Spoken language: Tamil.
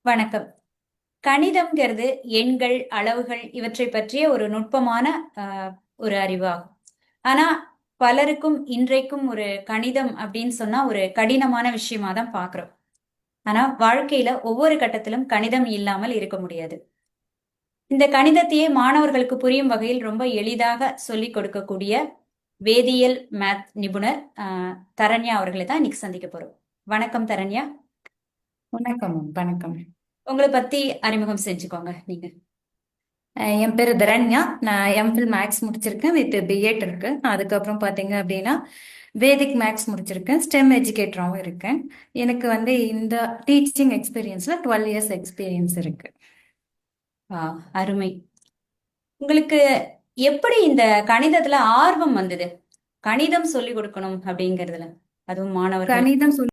வணக்கம். கணிதம்ங்கிறது எண்கள், அளவுகள் இவற்றை பற்றிய ஒரு நுட்பமான ஒரு அறிவாகும். ஆனா, பலருக்கும் இன்றைக்கும் ஒரு கணிதம் அப்படின்னு சொன்னா ஒரு கடினமான விஷயமா தான் பார்க்கிறோம். ஆனா, வாழ்க்கையில ஒவ்வொரு கட்டத்திலும் கணிதம் இல்லாமல் இருக்க முடியாது. இந்த கணிதத்தையே மாணவர்களுக்கு புரியும் வகையில் ரொம்ப எளிதாக சொல்லிக் கொடுக்கக்கூடிய வேதியியல் மேத் நிபுணர் தரண்யா அவர்களை தான் இன்னைக்கு சந்திக்க போறோம். வணக்கம் தரண்யா. வணக்கம் மேம். வணக்கம். உங்களை பத்தி அறிமுகம் செஞ்சுக்கோங்க நீங்க. என் பேரு தரண்யா. நான் எம்ஃபில் மேக்ஸ் முடிச்சிருக்கேன் வித் பிஎட் இருக்கு. அதுக்கப்புறம் பார்த்தீங்க அப்படின்னா வேதிக் மேக்ஸ் முடிச்சிருக்கேன். ஸ்டெம் எஜுகேட்டராகவும் இருக்கேன். எனக்கு இந்த டீச்சிங் எக்ஸ்பீரியன்ஸ்ல 12 இயர்ஸ் எக்ஸ்பீரியன்ஸ் இருக்கு. அருமை. உங்களுக்கு எப்படி இந்த கணிதத்துல ஆர்வம் வந்தது? கணிதம் சொல்லி கொடுக்கணும் அப்படிங்கறதுல, அதுவும் மாணவர்களுக்கு. கணிதம்